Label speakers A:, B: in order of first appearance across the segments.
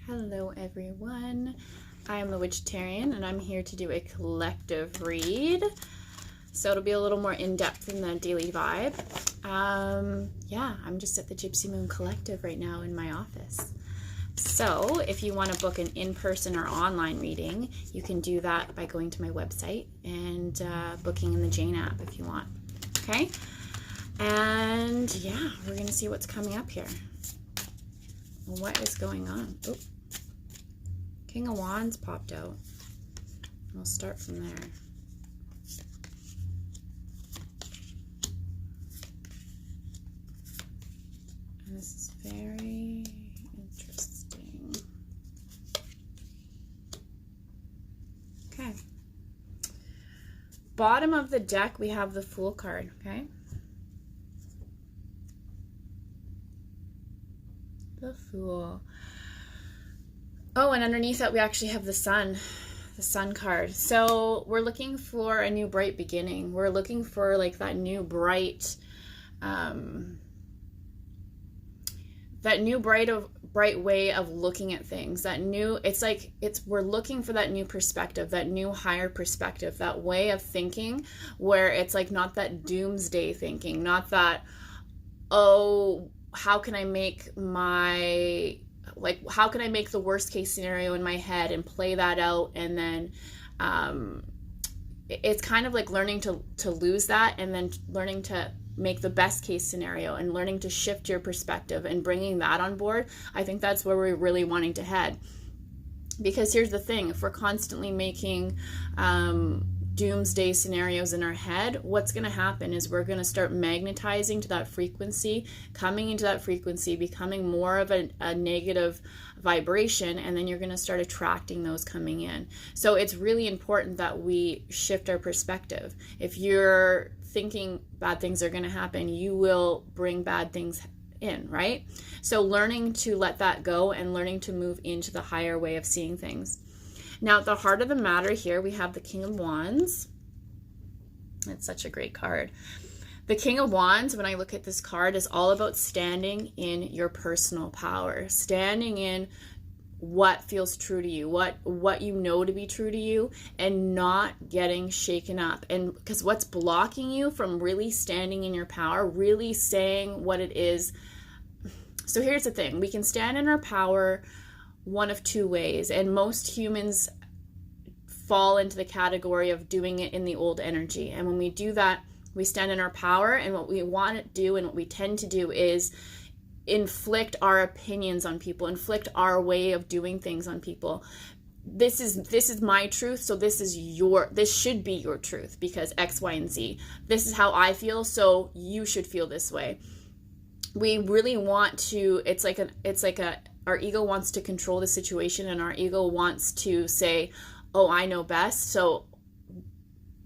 A: Hello everyone, I am the Witchetarian and I'm here to do a collective read. So it'll be a little more in-depth than the daily vibe. Yeah, I'm just at the Gypsy Moon Collective right now in my office. So if you want to book an in-person or online reading, you can do that by going to my website and booking in the Jane app if you want. Okay? And yeah, we're going to see what's coming up here. What is going on? Oh, King of Wands popped out. We'll start from there. And this is very interesting. Okay. Bottom of the deck, we have the Fool card, okay? The Fool. Oh, and underneath that we actually have the Sun card. So we're looking for a new bright beginning. We're looking for like that new bright bright way of looking at things. That new, we're looking for that new perspective, that new higher perspective, that way of thinking where it's like not that doomsday thinking, not that, oh, how can I make how can I make the worst case scenario in my head and play that out? And then it's kind of like learning to lose that and then learning to make the best case scenario and learning to shift your perspective and bringing that on board. I think that's where we're really wanting to head. Because here's the thing, if we're constantly making doomsday scenarios in our head, what's going to happen is we're going to start magnetizing to that frequency, coming into that frequency, becoming more of a negative vibration, and then you're going to start attracting those coming in. So it's really important that we shift our perspective. If you're thinking bad things are going to happen, you will bring bad things in, right? So learning to let that go and learning to move into the higher way of seeing things. Now, at the heart of the matter here, we have the King of Wands. It's such a great card. The King of Wands, when I look at this card, is all about standing in your personal power, standing in what feels true to you, what you know to be true to you, and not getting shaken up. And because what's blocking you from really standing in your power, really saying what it is. So here's the thing, we can stand in our power one of two ways, and most humans fall into the category of doing it in the old energy. And when we do that, we stand in our power, and what we want to do and what we tend to do is inflict our opinions on people, inflict our way of doing things on people. This is my truth, so this should be your truth because X, Y, and Z. This is how I feel, so you should feel this way. We really want to, our ego wants to control the situation, and our ego wants to say, oh, I know best. So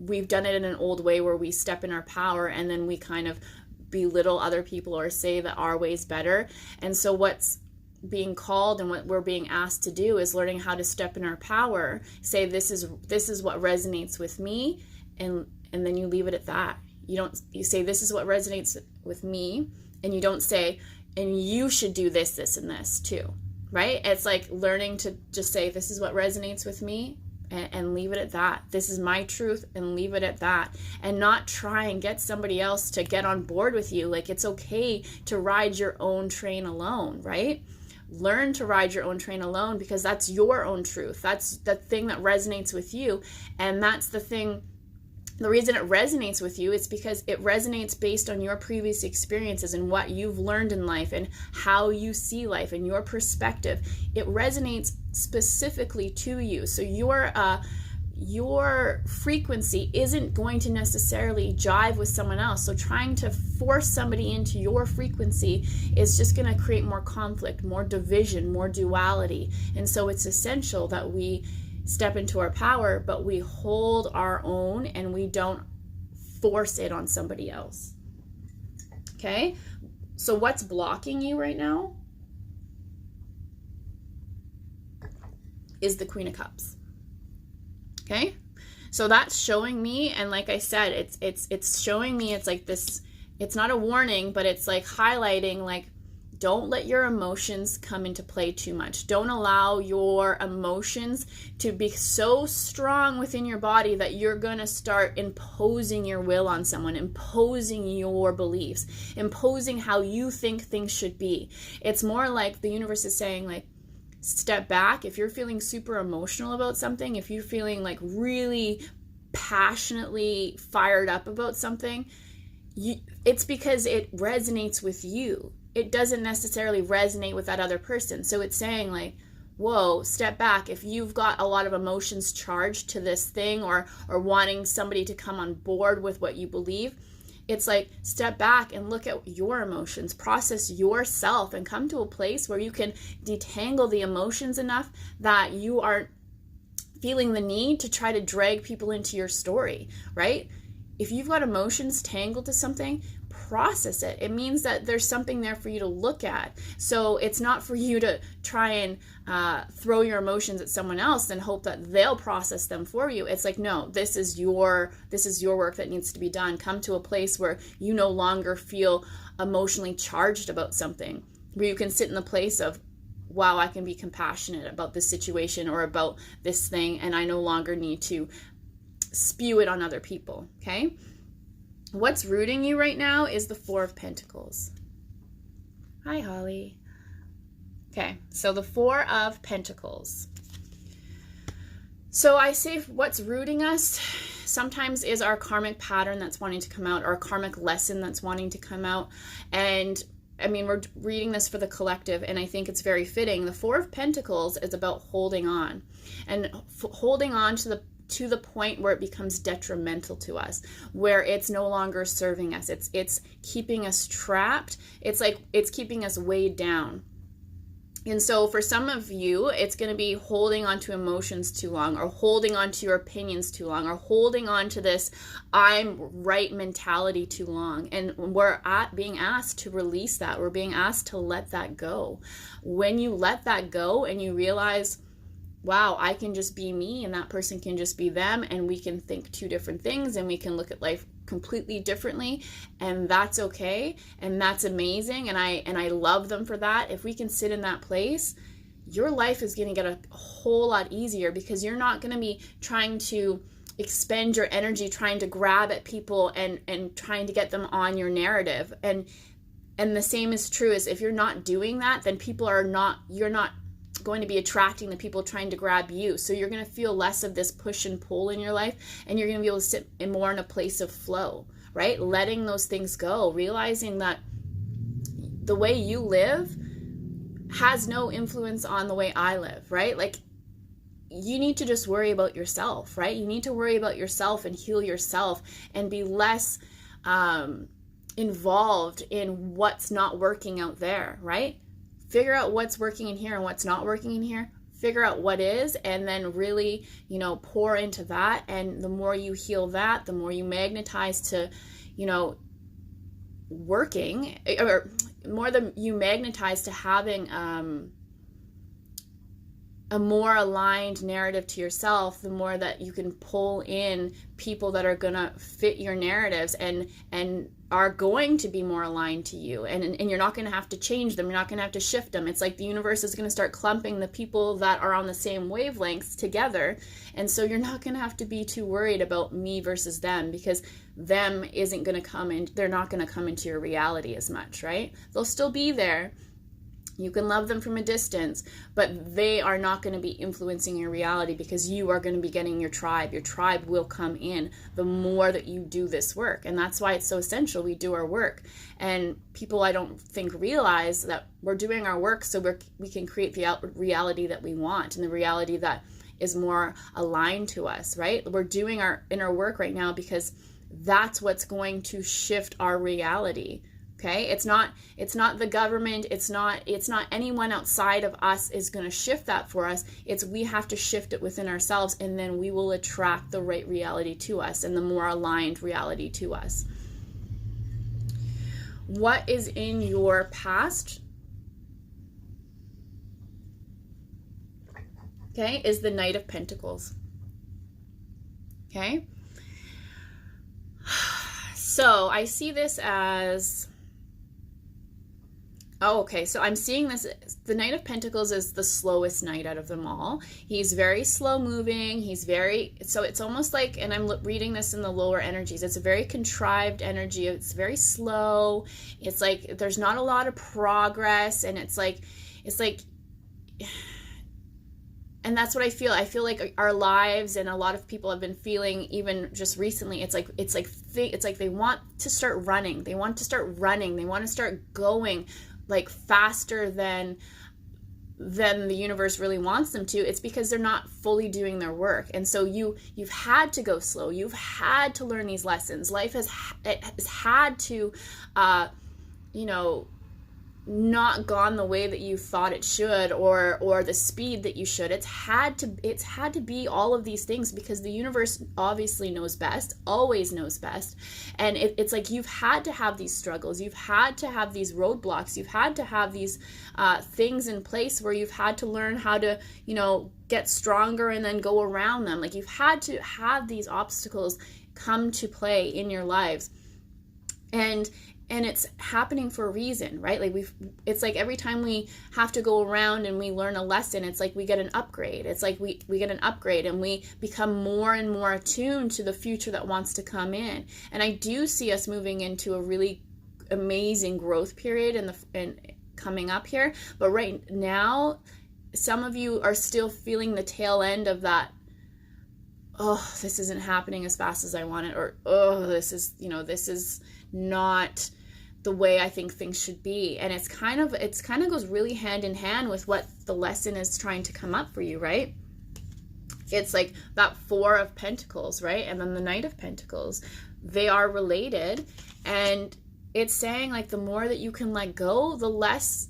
A: we've done it in an old way where we step in our power and then we kind of belittle other people or say that our way is better. And so what's being called and what we're being asked to do is learning how to step in our power, say this is what resonates with me, and then you leave it at that. You say this is what resonates with me, and you don't say, and you should do this, this, and this too, right? It's like learning to just say, this is what resonates with me, and leave it at that. This is my truth, and leave it at that. And not try and get somebody else to get on board with you. Like, it's okay to ride your own train alone, right? Learn to ride your own train alone because that's your own truth. That's the thing that resonates with you. And that's the thing. The reason it resonates with you is because it resonates based on your previous experiences and what you've learned in life and how you see life and your perspective. It resonates specifically to you. So your frequency isn't going to necessarily jive with someone else. So trying to force somebody into your frequency is just going to create more conflict, more division, more duality. And so it's essential that we step into our power, but we hold our own and we don't force it on somebody else. Okay? So what's blocking you right now is the Queen of Cups. Okay? So that's showing me, and like I said, it's showing me, it's like this, it's not a warning, but it's like highlighting, like, Don't let your emotions come into play too much. Don't allow your emotions to be so strong within your body that you're going to start imposing your will on someone, imposing your beliefs, imposing how you think things should be. It's more like the universe is saying, like, step back. If you're feeling super emotional about something, if you're feeling like really passionately fired up about something, it's because it resonates with you. It doesn't necessarily resonate with that other person. So it's saying, like, whoa, step back. If you've got a lot of emotions charged to this thing, or wanting somebody to come on board with what you believe, it's like, step back and look at your emotions, process yourself, and come to a place where you can detangle the emotions enough that you aren't feeling the need to try to drag people into your story, right? If you've got emotions tangled to something, process it. It means that there's something there for you to look at. So it's not for you to try and throw your emotions at someone else and hope that they'll process them for you. It's like, no, this is your work that needs to be done. Come to a place where you no longer feel emotionally charged about something, where you can sit in the place of, wow, I can be compassionate about this situation or about this thing, and I no longer need to spew it on other people. Okay? What's rooting you right now is the Four of Pentacles. Hi, Holly. Okay, so the Four of Pentacles. So I say what's rooting us sometimes is our karmic pattern that's wanting to come out, or a karmic lesson that's wanting to come out. And I mean, we're reading this for the collective, and I think it's very fitting. The Four of Pentacles is about holding on, and holding on to the point where it becomes detrimental to us, where it's no longer serving us. It's keeping us trapped. It's like it's keeping us weighed down. And so for some of you, it's going to be holding on to emotions too long, or holding on to your opinions too long, or holding on to this I'm right mentality too long. And we're being asked to release that. We're being asked to let that go. When you let that go and you realize, wow, I can just be me and that person can just be them, and we can think two different things, and we can look at life completely differently, and that's okay, and that's amazing, and I love them for that. If we can sit in that place, your life is going to get a whole lot easier, because you're not going to be trying to expend your energy trying to grab at people and trying to get them on your narrative. And the same is true as if you're not doing that, then you're not going to be attracting the people trying to grab you. So you're going to feel less of this push and pull in your life, and you're going to be able to sit more in a place of flow, right? Letting those things go, realizing that the way you live has no influence on the way I live, right? Like, you need to just worry about yourself, right? You need to worry about yourself and heal yourself, and be less involved in what's not working out there, right? Figure out what's working in here and what's not working in here. Figure out what is, and then really, pour into that. And the more you heal that, the more you magnetize to, working, or more than you magnetize to having a more aligned narrative to yourself, the more that you can pull in people that are gonna fit your narratives and are going to be more aligned to you, and you're not going to have to change them. You're not going to have to shift them. It's like the universe is going to start clumping the people that are on the same wavelengths together, and so you're not going to have to be too worried about me versus them, because them isn't going to come in. They're not going to come into your reality as much, right? They'll still be there. You can love them from a distance, but they are not going to be influencing your reality, because you are going to be getting your tribe. Your tribe will come in the more that you do this work. And that's why it's so essential we do our work. And people, I don't think, realize that we're doing our work so we can create the reality that we want, and the reality that is more aligned to us, right? We're doing our inner work right now because that's what's going to shift our reality. Okay, it's not the government, it's not anyone outside of us is going to shift that for us. It's we have to shift it within ourselves, and then we will attract the right reality to us, and the more aligned reality to us. What is in your past? Okay, is the Knight of Pentacles. Okay, so I see this as Oh, okay. So I'm seeing this. The Knight of Pentacles is the slowest knight out of them all. He's very slow moving. So it's almost like, and I'm reading this in the lower energies, it's a very contrived energy. It's very slow. It's like there's not a lot of progress. And it's like, and that's what I feel. I feel like our lives, and a lot of people have been feeling even just recently, it's like they want to start running. They want to start running. They want to start going like faster than the universe really wants them to. It's because they're not fully doing their work. And so you've had to go slow. You've had to learn these lessons. Life has had to not gone the way that you thought it should, or the speed that you should. It's had to be all of these things, because the universe obviously knows best, always knows best. And it's like you've had to have these struggles, you've had to have these roadblocks, you've had to have these things in place where you've had to learn how to get stronger and then go around them. Like, you've had to have these obstacles come to play in your lives, and it's happening for a reason, right? Like, it's like every time we have to go around and we learn a lesson, it's like we get an upgrade. It's like we get an upgrade, and we become more and more attuned to the future that wants to come in. And I do see us moving into a really amazing growth period and coming up here. But right now, some of you are still feeling the tail end of that. Oh, this isn't happening as fast as I want it, or oh, this is not the way I think things should be. And it's kind of goes really hand in hand with what the lesson is trying to come up for you, right? It's like that Four of Pentacles, right? And then the Knight of Pentacles. They are related, and it's saying, like, the more that you can let go, the less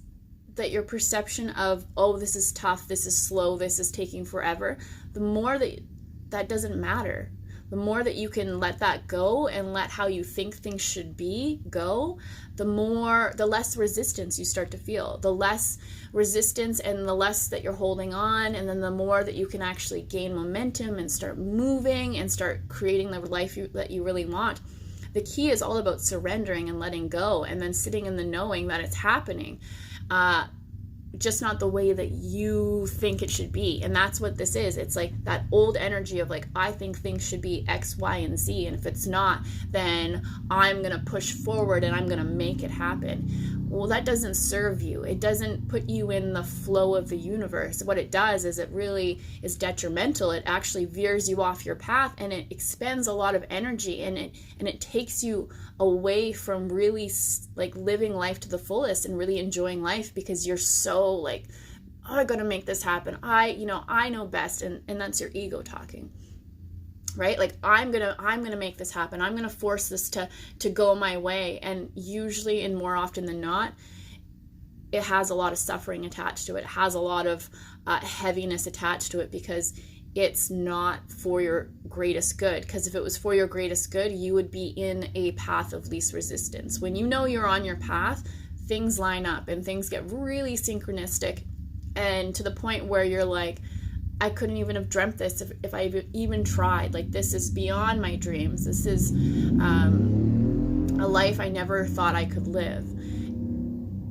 A: that your perception of, oh, this is tough, this is slow, this is taking forever, the more that doesn't matter. The more that you can let that go and let how you think things should be go, the less resistance you start to feel. The less resistance and the less that you're holding on, and then the more that you can actually gain momentum and start moving and start creating the life that you really want. The key is all about surrendering and letting go, and then sitting in the knowing that it's happening. Just not the way that you think it should be. And that's what this is. It's like that old energy of, like, I think things should be X, Y, and Z, and if it's not, then I'm gonna push forward and I'm gonna make it happen. Well, that doesn't serve you. It doesn't put you in the flow of the universe. What it does is it really is detrimental. It actually veers you off your path, and it expends a lot of energy, and it takes you away from really, like, living life to the fullest and really enjoying life, because you're so like, oh, I gotta make this happen. I know best, and that's your ego talking. Right? Like, I'm gonna make this happen. I'm gonna force this to go my way. And usually, and more often than not, it has a lot of suffering attached to it. It has a lot of heaviness attached to it, because it's not for your greatest good. Because if it was for your greatest good, you would be in a path of least resistance. When you know you're on your path, things line up and things get really synchronistic, and to the point where you're like, I couldn't even have dreamt this if I even tried. Like, this is beyond my dreams. This is a life I never thought I could live,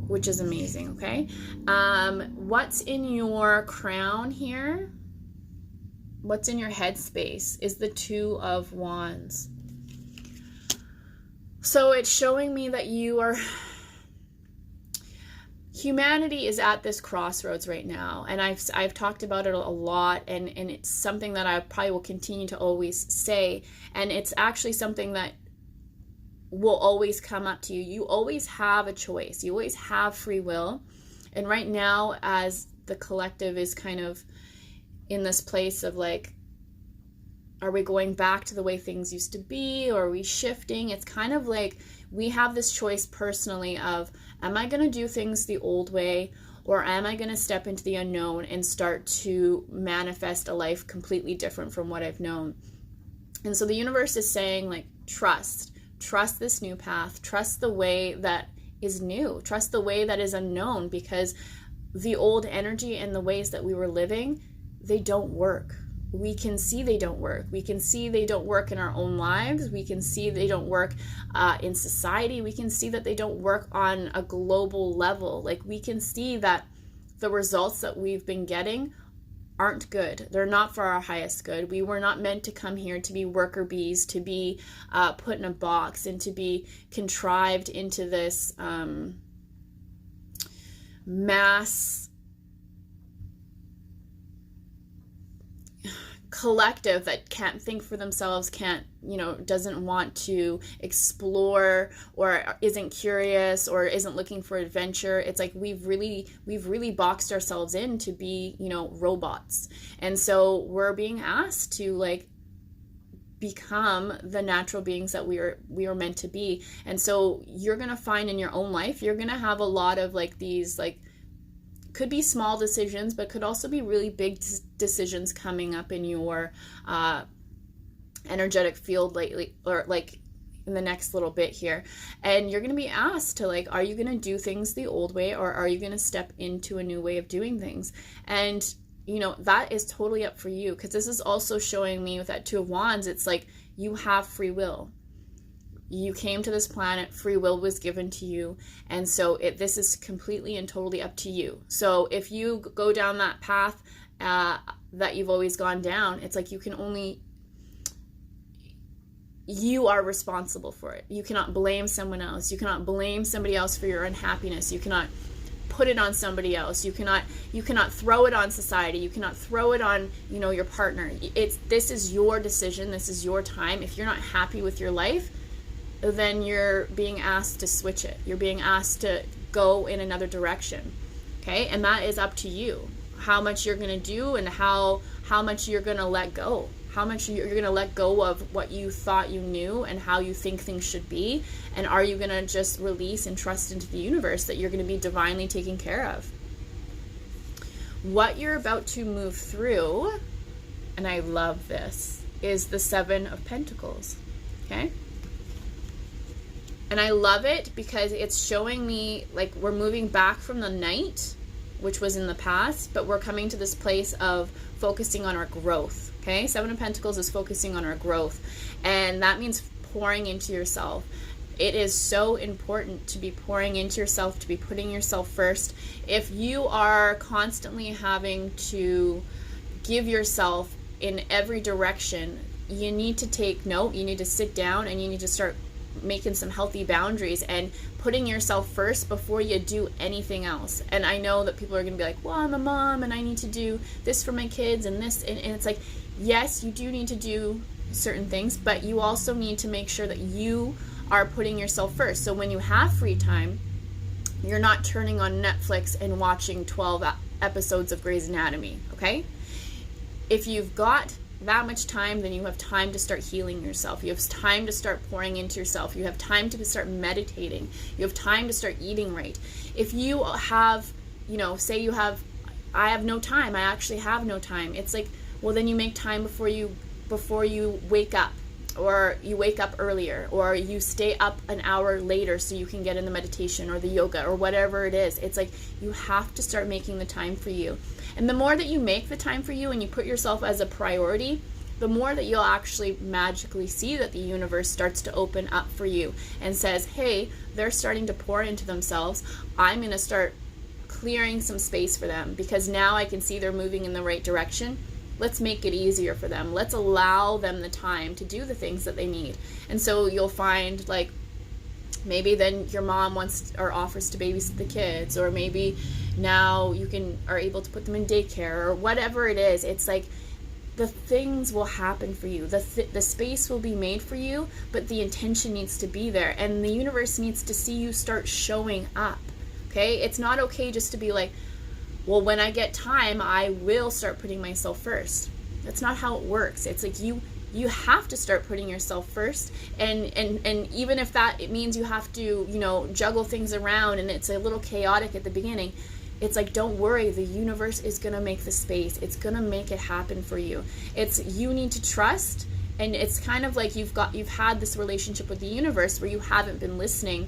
A: which is amazing, okay? What's in your crown here? What's in your headspace is the Two of Wands. So it's showing me that humanity is at this crossroads right now, and I've talked about it a lot, and it's something that I probably will continue to always say, and it's actually something that will always come up to you. You always have a choice. You always have free will, and right now, as the collective is kind of in this place of, like, are we going back to the way things used to be, or are we shifting? It's kind of like we have this choice personally of, am I going to do things the old way, or am I going to step into the unknown and start to manifest a life completely different from what I've known? And so the universe is saying, like, trust this new path, trust the way that is new, trust the way that is unknown, because the old energy and the ways that we were living, they don't work. we can see they don't work. We can see they don't work in our own lives. We can see they don't work in society. We can see that they don't work on a global level. Like, we can see that the results that we've been getting aren't good. They're not for our highest good. We were not meant to come here to be worker bees, to be put in a box, and to be contrived into this mass collective that can't think for themselves, can't, doesn't want to explore, or isn't curious, or isn't looking for adventure. It's like we've really boxed ourselves in to be, robots. And so we're being asked to, like, become the natural beings that we are meant to be. And so you're going to find in your own life, you're going to have a lot of, like, these, like, could be small decisions, but could also be really big decisions coming up in your energetic field lately, or like in the next little bit here. And you're going to be asked to, like, are you going to do things the old way, or are you going to step into a new way of doing things? And that is totally up for you, because this is also showing me with that Two of Wands, it's like you have free will. You came to this planet, free will was given to you, and so this is completely and totally up to you. So if you go down that path that you've always gone down, it's like you are responsible for it. You cannot blame someone else. You cannot blame somebody else for your unhappiness. You cannot put it on somebody else. You cannot throw it on society. You cannot throw it on, your partner. This is your decision. This is your time. If you're not happy with your life, then you're being asked to switch it. You're being asked to go in another direction. Okay? And that is up to you. How much you're going to do, and how much you're going to let go. How much you're going to let go of what you thought you knew and how you think things should be. And are you going to just release and trust into the universe that you're going to be divinely taken care of? What you're about to move through, and I love this, is the Seven of Pentacles. Okay? And I love it because it's showing me, like, we're moving back from the night, which was in the past, but we're coming to this place of focusing on our growth. Okay? Seven of Pentacles is focusing on our growth. And that means pouring into yourself. It is so important to be pouring into yourself, to be putting yourself first. If you are constantly having to give yourself in every direction, you need to take note. You need to sit down and you need to start making some healthy boundaries and putting yourself first before you do anything else. And I know that people are going to be like, well, I'm a mom and I need to do this for my kids and this. And it's like, yes, you do need to do certain things, but you also need to make sure that you are putting yourself first. So when you have free time, you're not turning on Netflix and watching 12 episodes of Grey's Anatomy, okay? If you've got that much time, then you have time to start healing yourself. You have time to start pouring into yourself. You have time to start meditating. You have time to start eating right. If you have, say you have, I have no time, I actually have no time. It's like, well, then you make time before you wake up, or you wake up earlier, or you stay up an hour later so you can get in the meditation or the yoga or whatever it is. It's like you have to start making the time for you. And the more that you make the time for you and you put yourself as a priority, the more that you'll actually magically see that the universe starts to open up for you and says, hey, they're starting to pour into themselves. I'm going to start clearing some space for them because now I can see they're moving in the right direction. Let's make it easier for them. Let's allow them the time to do the things that they need. And so you'll find, like, maybe then your mom wants or offers to babysit the kids, or maybe now you are able to put them in daycare, or whatever it is. It's like the things will happen for you. The space will be made for you, but the intention needs to be there. And the universe needs to see you start showing up. Okay? It's not okay just to be like, well, when I get time, I will start putting myself first. That's not how it works. It's like you have to start putting yourself first, and even if it means you have to, juggle things around and it's a little chaotic at the beginning, it's like, don't worry, the universe is going to make the space. It's going to make it happen for you. You need to trust, and it's kind of like you've had this relationship with the universe where you haven't been listening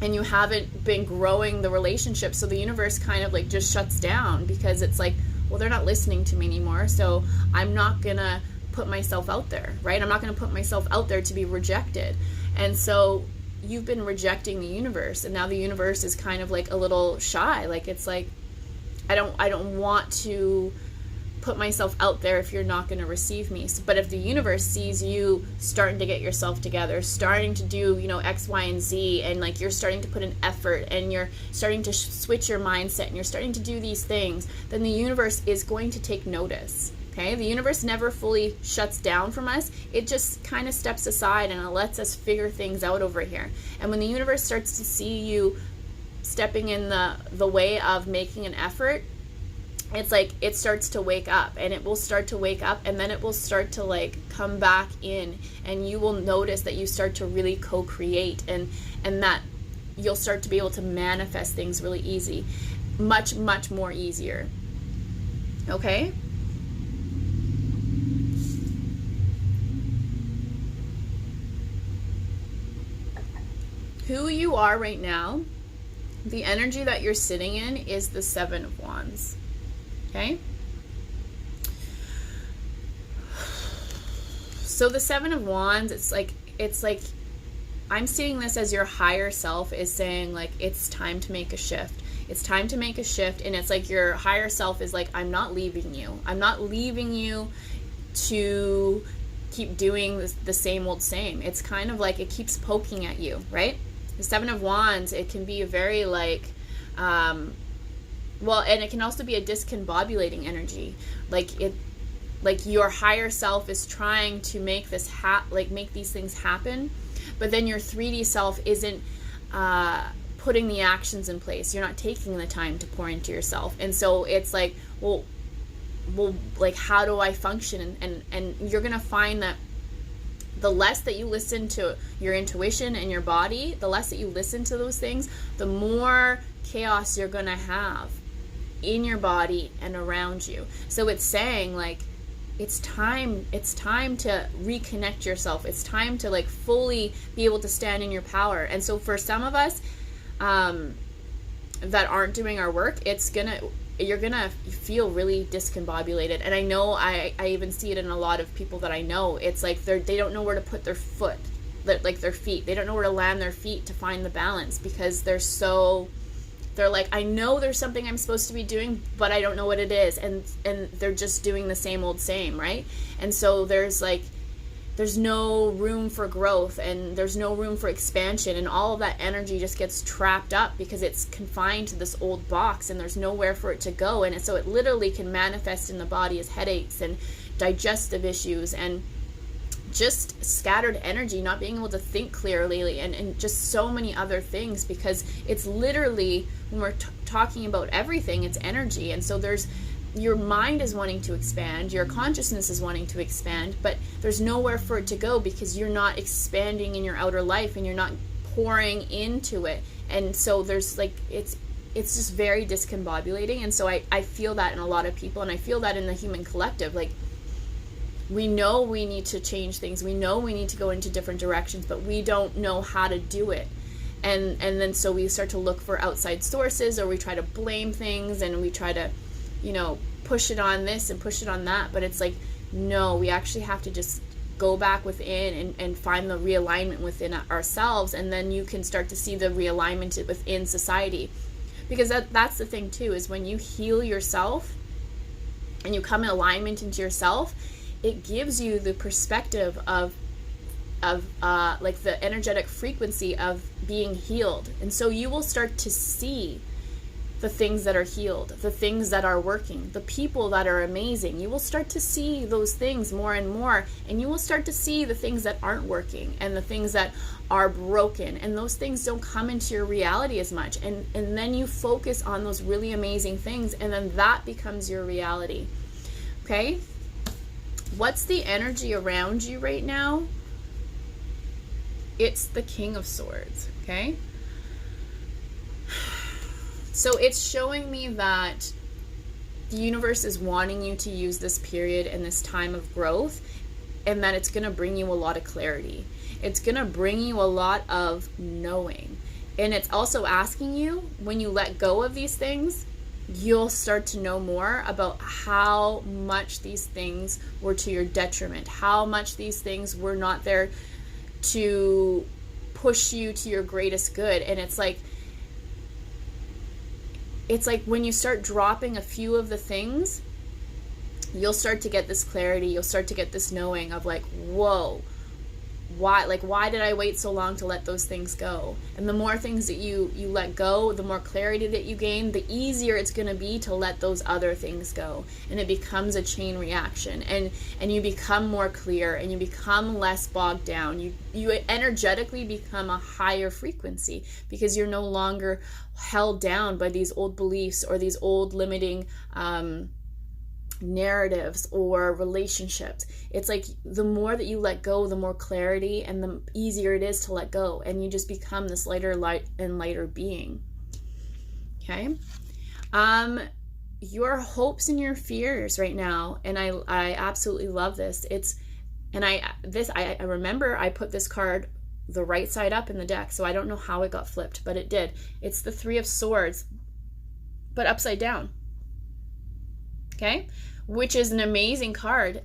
A: and you haven't been growing the relationship, so the universe kind of like just shuts down because it's like, well, they're not listening to me anymore, so I'm not gonna put myself out there, right? I'm not gonna put myself out there to be rejected. And so you've been rejecting the universe, and now the universe is kind of like a little shy. Like, it's like, I don't want to put myself out there if you're not going to receive me. So, but if the universe sees you starting to get yourself together, starting to do, you know, X, Y, and Z, and like you're starting to put an effort, and you're starting to switch your mindset, and you're starting to do these things, then the universe is going to take notice. Okay, the universe never fully shuts down from us. It just kind of steps aside and it lets us figure things out over here. And when the universe starts to see you stepping in the way of making an effort, it's like it starts to wake up, and it will start to wake up, and then it will start to like come back in, and you will notice that you start to really co-create, and that you'll start to be able to manifest things really easy, much more easier. Okay? Who you are right now, the energy that you're sitting in is the Seven of Wands. Okay? So the Seven of Wands, it's like I'm seeing this as your higher self is saying, like, it's time to make a shift. It's time to make a shift. And it's like your higher self is like, I'm not leaving you. I'm not leaving you to keep doing the same old same. It's kind of like it keeps poking at you, right? The Seven of Wands, it can be a very like, well, and it can also be a discombobulating energy. Like your higher self is trying to make this make these things happen, but then your 3D self isn't putting the actions in place. You're not taking the time to pour into yourself. And so it's like, well, like, how do I function? And you're going to find that the less that you listen to your intuition and your body, the less that you listen to those things, the more chaos you're going to have in your body and around you. So it's saying, like, it's time to reconnect yourself. It's time to like fully be able to stand in your power. And so for some of us that aren't doing our work, you're gonna feel really discombobulated. And I know I even see it in a lot of people that I know. It's like they don't know where to put their foot, like their feet. They don't know where to land their feet to find the balance, because they're like, I know there's something I'm supposed to be doing, but I don't know what it is. And they're just doing the same old same, right? And so there's no room for growth, and there's no room for expansion, and all of that energy just gets trapped up because it's confined to this old box, and there's nowhere for it to go. And so it literally can manifest in the body as headaches and digestive issues and just scattered energy, not being able to think clearly, and just so many other things, because it's literally, when we're talking about everything, it's energy. And so your mind is wanting to expand, your consciousness is wanting to expand, but there's nowhere for it to go because you're not expanding in your outer life, and you're not pouring into it. And so there's like, it's just very discombobulating. And so I feel that in a lot of people, and I feel that in the human collective. Like, we know we need to change things, we know we need to go into different directions, but we don't know how to do it. And then so we start to look for outside sources, or we try to blame things, and we try to, push it on this and push it on that. But it's like, no, we actually have to just go back within and find the realignment within ourselves. And then you can start to see the realignment within society. Because that's the thing too, is when you heal yourself and you come in alignment into yourself, it gives you the perspective of like the energetic frequency of being healed. And so you will start to see the things that are healed, the things that are working, the people that are amazing. You will start to see those things more and more, and you will start to see the things that aren't working and the things that are broken, and those things don't come into your reality as much. And then you focus on those really amazing things, and then that becomes your reality. Okay? What's the energy around you right now? It's the King of Swords, okay? So it's showing me that the universe is wanting you to use this period and this time of growth, and that it's going to bring you a lot of clarity. It's going to bring you a lot of knowing. And it's also asking you, when you let go of these things, you'll start to know more about how much these things were to your detriment, how much these things were not there to push you to your greatest good. And it's like when you start dropping a few of the things, you'll start to get this clarity, you'll start to get this knowing of like, whoa, why did I wait so long to let those things go? And the more things that you let go, the more clarity that you gain, the easier it's going to be to let those other things go. And it becomes a chain reaction, and you become more clear, and you become less bogged down. You energetically become a higher frequency, because you're no longer held down by these old beliefs or these old limiting narratives or relationships. It's like the more that you let go, the more clarity and the easier it is to let go, and you just become this lighter being. Okay. Your hopes and your fears right now, and I absolutely love this. I remember I put this card the right side up in the deck, so I don't know how it got flipped, but it did. It's the Three of Swords, but upside down. Okay, which is an amazing card.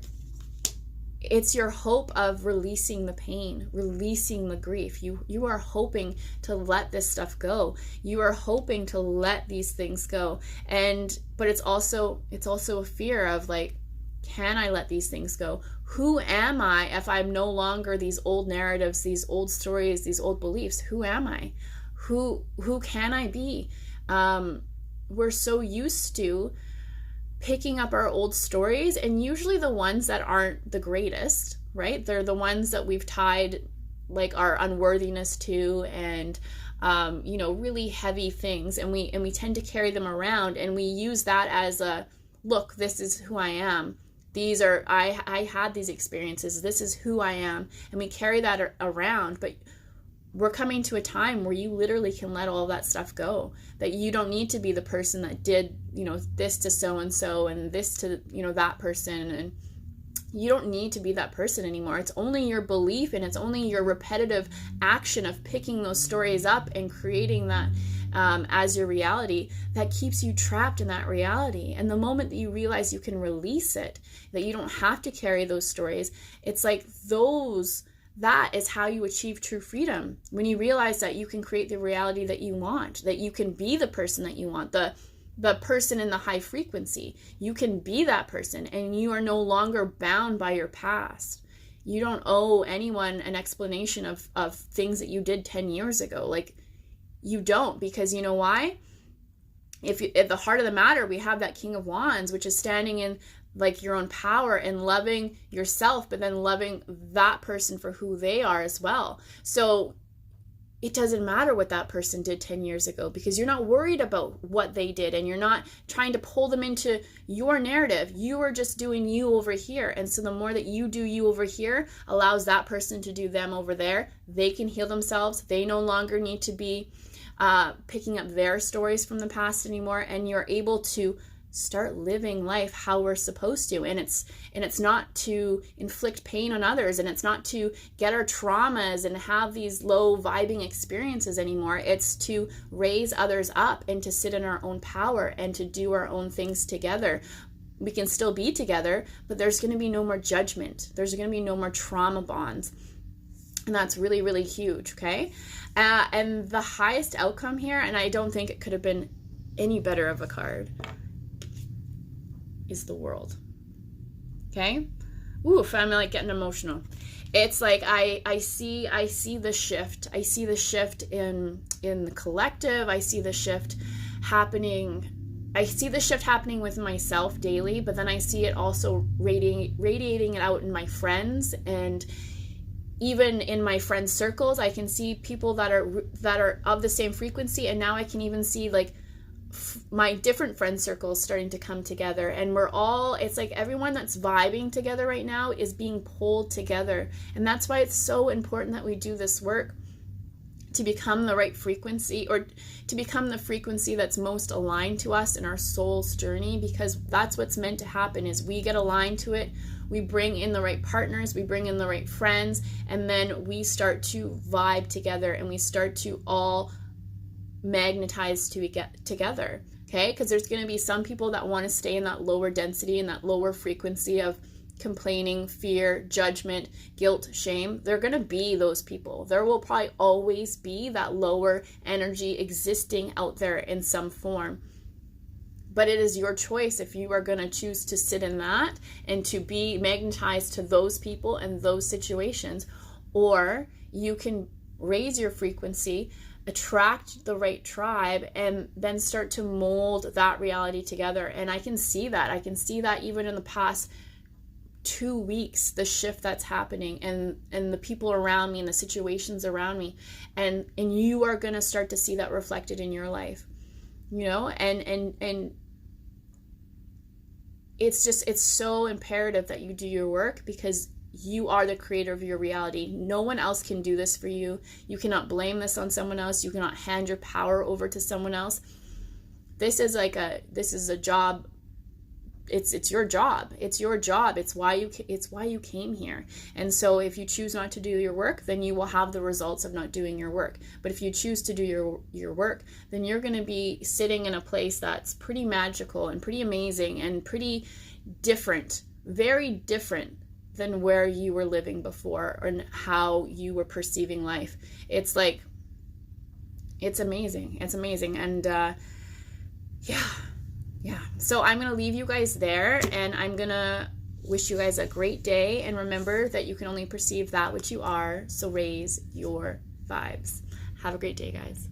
A: It's your hope of releasing the pain, releasing the grief. You are hoping to let this stuff go. You are hoping to let these things go. But it's also a fear of like, can I let these things go? Who am I if I'm no longer these old narratives, these old stories, these old beliefs? Who am I? Who can I be? We're so used to picking up our old stories, and usually the ones that aren't the greatest, right? They're the ones that we've tied like our unworthiness to, and really heavy things, and we tend to carry them around, and we use that as a look, this is who I am. These are I had these experiences. This is who I am, and we carry that around. But we're coming to a time where you literally can let all that stuff go, that you don't need to be the person that did, this to so-and-so and this to, that person. And you don't need to be that person anymore. It's only your belief, and it's only your repetitive action of picking those stories up and creating that as your reality that keeps you trapped in that reality. And the moment that you realize you can release it, that you don't have to carry those stories, it's like that is how you achieve true freedom. When you realize that you can create the reality that you want, that you can be the person that you want, the person in the high frequency. You can be that person, and you are no longer bound by your past. You don't owe anyone an explanation of things that you did 10 years ago. Like, you don't, because you know why? If at the heart of the matter, we have that King of Wands, which is standing in like your own power and loving yourself, but then loving that person for who they are as well. So it doesn't matter what that person did 10 years ago, because you're not worried about what they did, and you're not trying to pull them into your narrative. You are just doing you over here. And so the more that you do you over here allows that person to do them over there. They can heal themselves. They no longer need to be picking up their stories from the past anymore, and you're able to start living life how we're supposed to. And it's not to inflict pain on others, and it's not to get our traumas and have these low vibing experiences anymore. It's to raise others up and to sit in our own power and to do our own things together. We can still be together, but there's going to be no more judgment. There's going to be no more trauma bonds. And that's really, really huge, okay? And the highest outcome here, and I don't think it could have been any better of a card, is the World. Okay? Oof, I'm like getting emotional. It's like I see the shift. I see the shift in the collective. I see the shift happening. I see the shift happening with myself daily, but then I see it also radiating it out in my friends, and even in my friend circles. I can see people that are of the same frequency, and now I can even see like my different friend circles starting to come together, and it's like everyone that's vibing together right now is being pulled together. And that's why it's so important that we do this work to become the right frequency, or to become the frequency that's most aligned to us in our soul's journey, because that's what's meant to happen. Is we get aligned to it, we bring in the right partners, we bring in the right friends, and then we start to vibe together, and we start to all magnetize to get together. Okay, because there's going to be some people that want to stay in that lower density and that lower frequency of complaining, fear, judgment, guilt, shame. They're going to be those people. There will probably always be that lower energy existing out there in some form. But it is your choice if you are going to choose to sit in that and to be magnetized to those people and those situations, or you can raise your frequency, attract the right tribe, and then start to mold that reality together. And I can see that. I can see that even in the past 2 weeks, the shift that's happening, and the people around me and the situations around me, and you are going to start to see that reflected in your life, you know, and it's so imperative that you do your work, because you are the creator of your reality. No one else can do this for you. You cannot blame this on someone else. You cannot hand your power over to someone else. This is a job. It's your job. It's your job. It's why you came here. And so if you choose not to do your work, then you will have the results of not doing your work. But if you choose to do your work, then you're going to be sitting in a place that's pretty magical and pretty amazing and pretty different, very different than where you were living before and how you were perceiving life. It's like, it's amazing. It's amazing. And yeah. So I'm going to leave you guys there, and I'm going to wish you guys a great day. And remember that you can only perceive that which you are. So raise your vibes. Have a great day, guys.